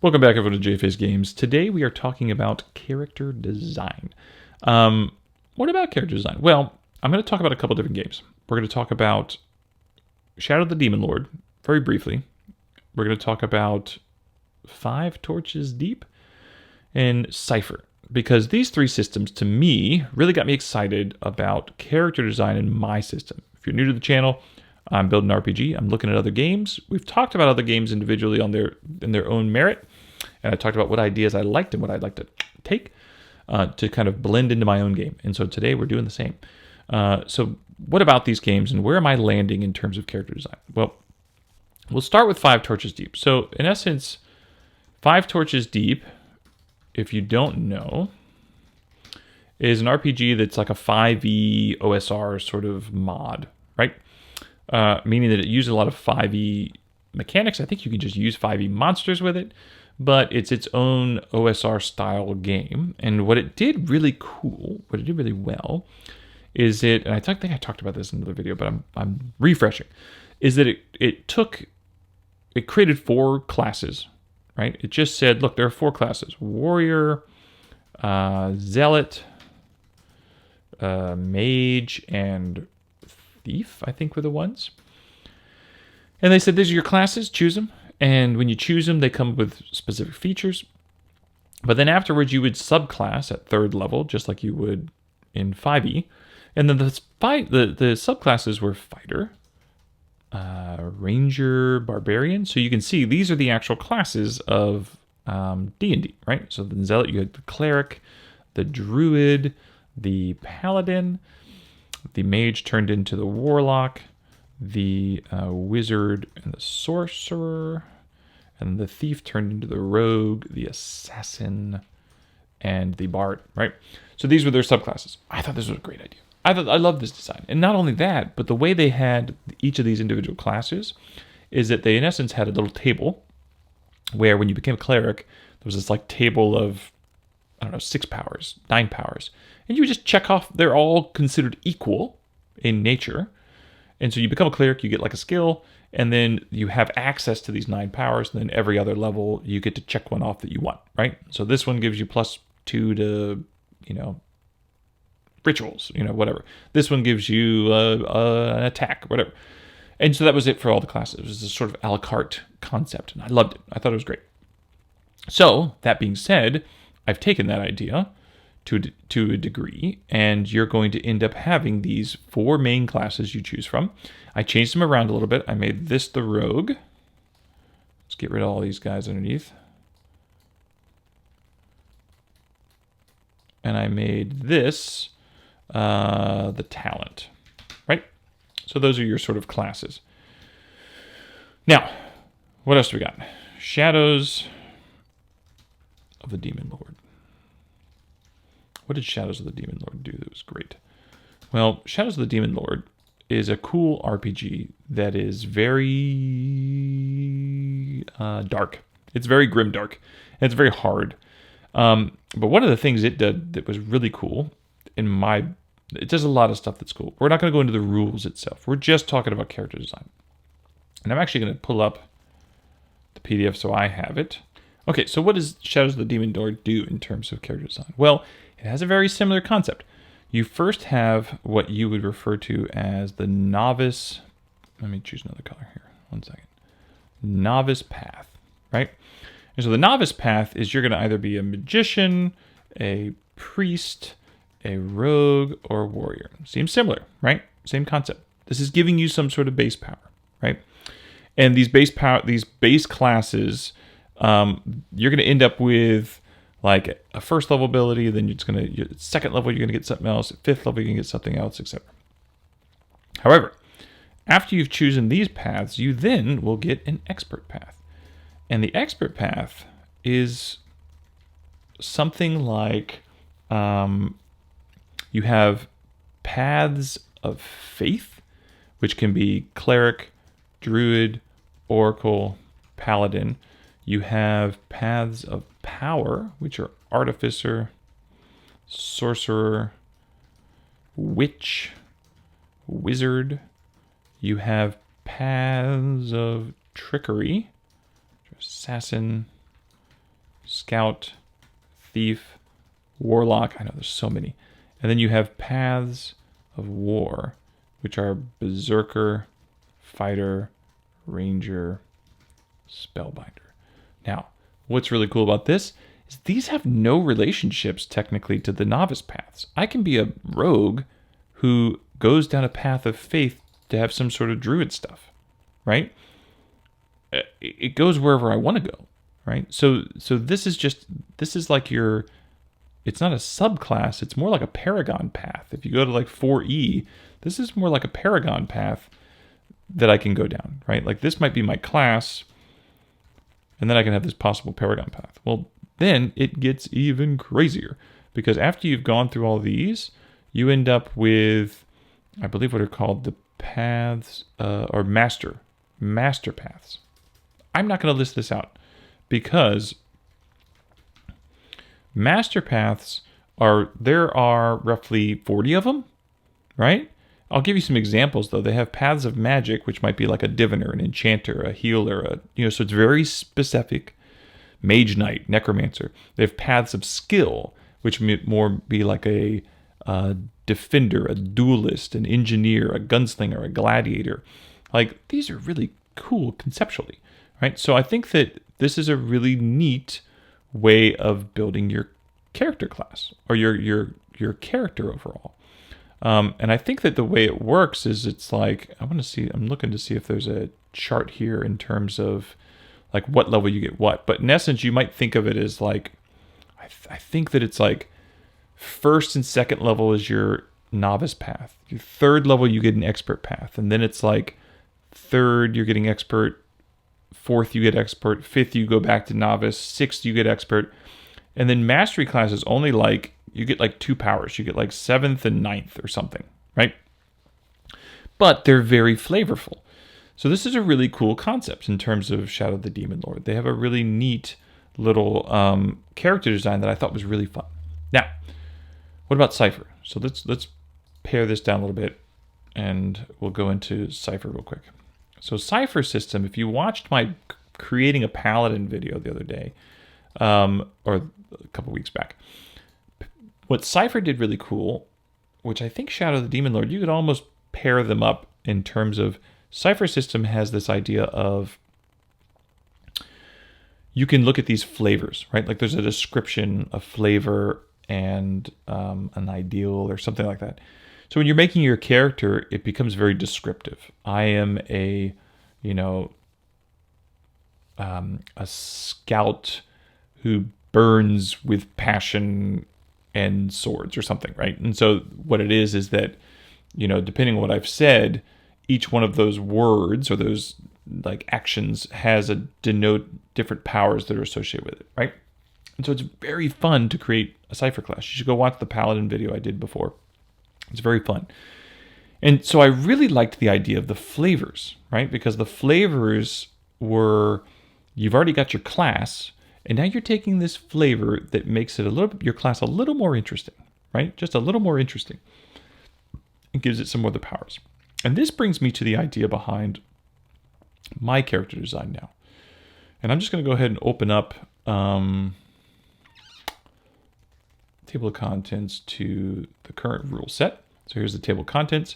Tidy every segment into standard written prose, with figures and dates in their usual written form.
Welcome back everyone to JFace Games. Today we are talking about character design. What about character design? Well, I'm going to talk about a couple different games. We're going to talk about Shadow of the Demon Lord, very briefly. We're going to talk about 5 Torches Deep and Cipher, because these 3 systems, to me, really got me excited about character design in my system. If you're new to the channel, I'm building an RPG. I'm looking at other games. We've talked about other games individually in their own merit. And I talked about what ideas I liked and what I'd like to take to kind of blend into my own game. And so today we're doing the same. So what about these games and where am I landing in terms of character design? Well, we'll start with 5 Torches Deep. So in essence, 5 Torches Deep, if you don't know, is an RPG that's like a 5e OSR sort of mod, right? Meaning that it uses a lot of 5e mechanics. I think you can just use 5e monsters with it, but it's its own OSR style game. And what it did really cool, what it did really well, is and I think I talked about this in another video, but I'm refreshing, is that it created 4 classes, right? It just said, look, there are 4 classes: warrior, zealot, mage, and thief, I think were the ones. And they said, these are your classes, choose them. And when you choose them, they come with specific features. But then afterwards, you would subclass at 3rd level, just like you would in 5e. And then the subclasses were fighter, ranger, barbarian. So you can see these are the actual classes of D&D, right? So the zealot, you had the cleric, the druid, the paladin, the mage turned into the warlock, the wizard and the sorcerer, and the thief turned into the rogue, the assassin, and the bard, right? So these were their subclasses. I thought this was a great idea. I love this design. And not only that, but the way they had each of these individual classes is that they, in essence, had a little table where when you became a cleric, there was this like table of, 6 powers, 9 powers. And you would just check off, they're all considered equal in nature. And so you become a cleric, you get like a skill, and then you have access to these 9 powers, and then every other level you get to check one off that you want, right? So this one gives you +2 to, rituals, whatever. This one gives you an attack, whatever. And so that was it for all the classes. It was this sort of a la carte concept, and I loved it. I thought it was great. So, that being said, I've taken that idea to a degree, and you're going to end up having these 4 main classes you choose from. I changed them around a little bit. I made this the rogue. Let's get rid of all these guys underneath. And I made this the talent, right? So those are your sort of classes. Now, what else do we got? Shadows of the Demon Lord. What did Shadows of the Demon Lord do that was great? Well, Shadows of the Demon Lord is a cool RPG that is very dark. It's very grimdark, and it's very hard. But one of the things it did that was really cool, it does a lot of stuff that's cool. We're not going to go into the rules itself. We're just talking about character design. And I'm actually going to pull up the PDF so I have it. Okay, so what does Shadows of the Demon Lord do in terms of character design? Well, it has a very similar concept. You first have what you would refer to as the novice. Let me choose another color here. 1 second. Novice path, right? And so the novice path is you're going to either be a magician, a priest, a rogue, or a warrior. Seems similar, right? Same concept. This is giving you some sort of base power, right? And these base classes, you're going to end up with like a 1st level ability, then your 2nd level you're going to get something else, at 5th level you're going to get something else, etc. However, after you've chosen these paths, you then will get an expert path. And the expert path is something like you have paths of faith, which can be cleric, druid, oracle, paladin. You have paths of power, which are artificer, sorcerer, witch, wizard. You have paths of trickery, assassin, Scout, Thief, Warlock. I know there's so many. And then you have Paths of War, which are Berserker, Fighter, Ranger, Spellbinder. Now, what's really cool about this is these have no relationships technically to the novice paths. I can be a rogue who goes down a path of faith to have some sort of druid stuff, right? It goes wherever I want to go, right? So this is like it's not a subclass, it's more like a paragon path. If you go to like 4E, this is more like a paragon path that I can go down, right? Like this might be my class, and then I can have this possible paragon path. Well, then it gets even crazier, because after you've gone through all these, you end up with, I believe what are called the paths, or master paths. I'm not going to list this out, because master paths there are roughly 40 of them, right? I'll give you some examples though. They have paths of magic, which might be like a diviner, an enchanter, a healer, so it's very specific. Mage knight, necromancer. They have paths of skill, which may more be like a defender, a duelist, an engineer, a gunslinger, a gladiator. Like these are really cool conceptually, right? So I think that this is a really neat way of building your character class, or your character overall. And I think that the way it works is it's like, I'm looking to see if there's a chart here in terms of like what level you get what. But in essence, you might think of it as like, I think that it's like first and second level is your novice path. Your third level, you get an expert path. And then it's like third, you're getting expert. Fourth, you get expert. Fifth, you go back to novice. Sixth, you get expert. And then mastery class is only like, you get like 2 powers. You get like 7th and 9th or something, right? But they're very flavorful. So this is a really cool concept in terms of Shadow of the Demon Lord. They have a really neat little character design that I thought was really fun. Now, what about Cipher? So let's pare this down a little bit, and we'll go into Cipher real quick. So Cipher system, if you watched my creating a paladin video the other day, or a couple weeks back, what Cipher did really cool, which I think Shadow of the Demon Lord, you could almost pair them up in terms of Cipher system has this idea of you can look at these flavors, right? Like there's a description, a flavor, and an ideal or something like that. So when you're making your character, it becomes very descriptive. I am a scout who burns with passion and swords or something, right? And so what it is that, depending on what I've said, each one of those words or those like actions has a denote different powers that are associated with it, right? And so it's very fun to create a Cipher class. You should go watch the Paladin video I did before. It's very fun. And so I really liked the idea of the flavors, right? Because the flavors were, you've already got your class, and now you're taking this flavor that makes it your class a little more interesting, right? Just a little more interesting. It gives it some more of the powers. And this brings me to the idea behind my character design now. And I'm just going to go ahead and open up table of contents to the current rule set. So here's the table of contents.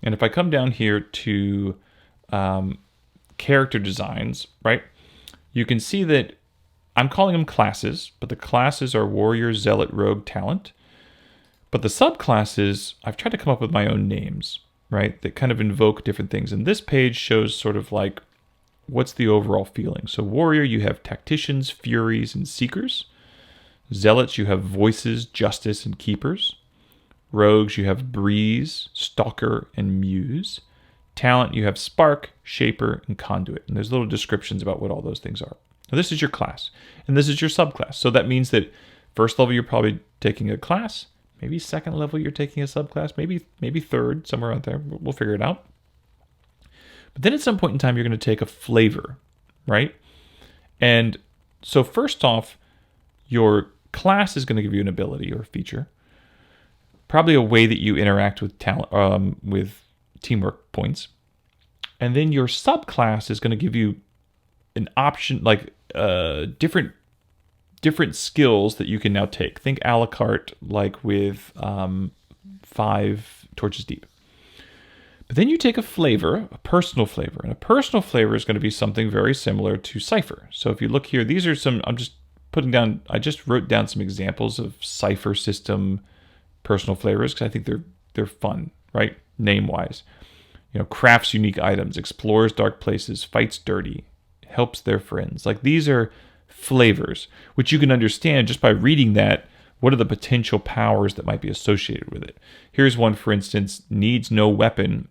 And if I come down here to character designs, right, you can see that I'm calling them classes, but the classes are warrior, zealot, rogue, talent. But the subclasses, I've tried to come up with my own names, right, that kind of invoke different things. And this page shows sort of like what's the overall feeling. So warrior, you have tacticians, furies, and seekers. Zealots, you have voices, justice, and keepers. Rogues, you have breeze, stalker, and muse. Talent, you have spark, shaper, and conduit. And there's little descriptions about what all those things are. Now, this is your class, and this is your subclass. So that means that first level, you're probably taking a class. Maybe second level, you're taking a subclass. Maybe third, somewhere out there. We'll figure it out. But then at some point in time, you're going to take a flavor, right? And so first off, your class is going to give you an ability or a feature, probably a way that you interact with talent, with teamwork points. And then your subclass is going to give you an option, like different different skills that you can now take. Think a la carte, like with 5 torches deep. But then you take a flavor, a personal flavor, and a personal flavor is going to be something very similar to Cipher. So if you look here, these are some, I just wrote down some examples of Cipher system personal flavors because I think they're fun, right? Name-wise. Crafts unique items, explores dark places, fights dirty, helps their friends. Like, these are flavors, which you can understand just by reading that. What are the potential powers that might be associated with it? Here's one, for instance, needs no weapon.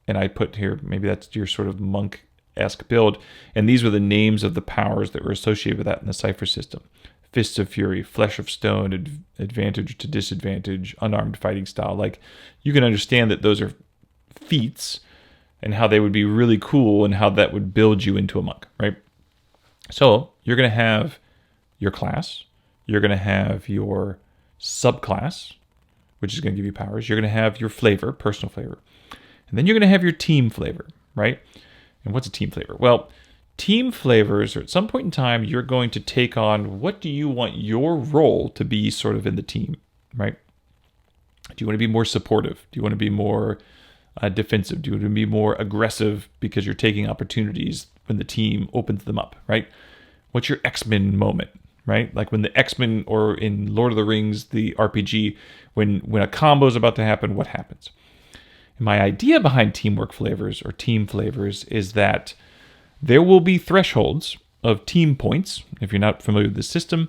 And I put here, maybe that's your sort of monk-esque build. And these were the names of the powers that were associated with that in the Cipher system. Fists of Fury, Flesh of Stone, Advantage to Disadvantage, Unarmed Fighting Style. Like, you can understand that those are feats and how they would be really cool and how that would build you into a monk, right? So you're going to have your class. You're going to have your subclass, which is going to give you powers. You're going to have your flavor, personal flavor. And then you're going to have your team flavor, right? And what's a team flavor? Well, team flavors are at some point in time, you're going to take on what do you want your role to be sort of in the team, right? Do you want to be more supportive? Do you want to be more defensive? Do you want to be more aggressive because you're taking opportunities when the team opens them up, right? What's your X-Men moment, right? Like when the X-Men, or in Lord of the Rings, the RPG, when a combo is about to happen, what happens? And my idea behind teamwork flavors or team flavors is that there will be thresholds of team points. If you're not familiar with the system,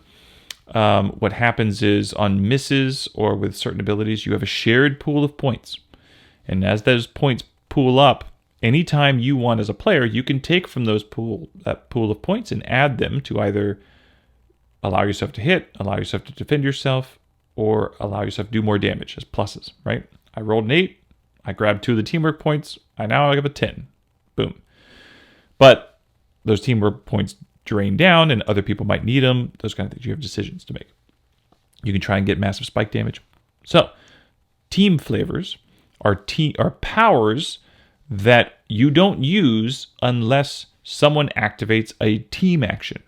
what happens is on misses or with certain abilities, you have a shared pool of points. And as those points pool up, anytime you want as a player, you can take from that pool of points and add them to either allow yourself to hit, allow yourself to defend yourself, or allow yourself to do more damage as pluses, right? I rolled an 8. I grabbed 2 of the teamwork points. I have a 10. Boom. But those teamwork points drain down and other people might need them. Those kind of things. You have decisions to make. You can try and get massive spike damage. So team flavors are powers that you don't use unless someone activates a team action.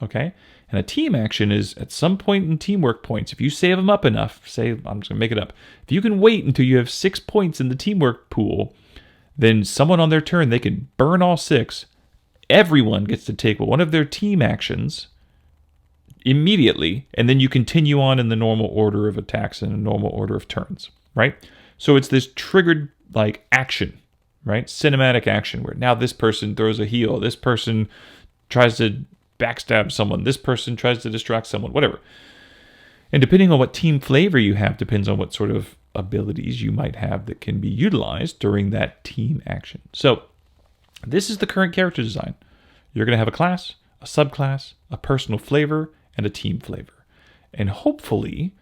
Okay? And a team action is at some point in teamwork points. If you save them up enough, say, I'm just going to make it up. If you can wait until you have 6 points in the teamwork pool, then someone on their turn, they can burn all 6. Everyone gets to take one of their team actions immediately, and then you continue on in the normal order of attacks and a normal order of turns, right? So it's this triggered like action, right? Cinematic action where now this person throws a heal, this person tries to backstab someone, this person tries to distract someone, whatever. And depending on what team flavor you have depends on what sort of abilities you might have that can be utilized during that team action. So this is the current character design. You're going to have a class, a subclass, a personal flavor, and a team flavor. And hopefully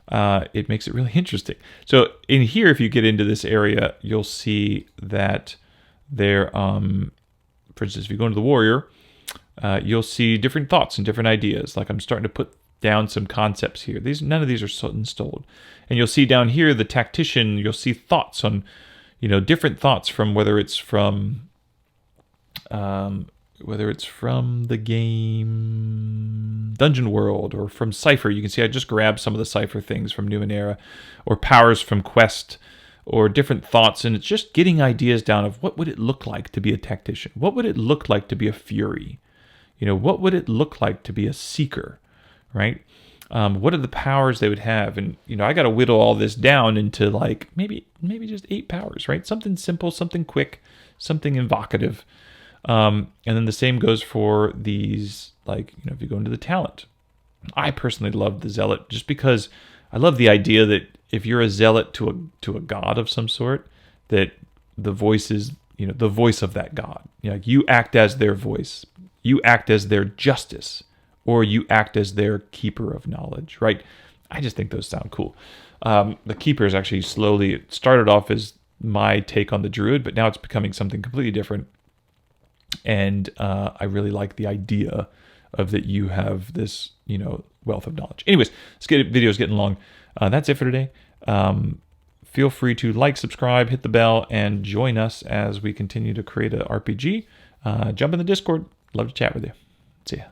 it makes it really interesting. So in here, if you get into this area, you'll see that there, for instance, if you go into the warrior, you'll see different thoughts and different ideas. Like I'm starting to put down some concepts here. None of these are installed. And you'll see down here, the tactician, you'll see thoughts on, different thoughts from whether it's from the game Dungeon World or from Cipher. You can see I just grabbed some of the Cipher things from Numenera, or powers from Quest, or different thoughts. And it's just getting ideas down of what would it look like to be a tactician? What would it look like to be a Fury? What would it look like to be a Seeker, right? What are the powers they would have? And, I got to whittle all this down into like maybe just 8 powers, right? Something simple, something quick, something evocative. And then the same goes for these, like, if you go into the talent. I personally love the Zealot just because I love the idea that if you're a Zealot to a god of some sort, that the voice is, the voice of that god. You act as their voice. You act as their justice, or you act as their keeper of knowledge, right? I just think those sound cool. The keeper is actually it started off as my take on the druid, but now it's becoming something completely different. And I really like the idea of that you have this, wealth of knowledge. Anyways, video's getting long. That's it for today. Feel free to like, subscribe, hit the bell, and join us as we continue to create an RPG. Jump in the Discord. Love to chat with you. See ya.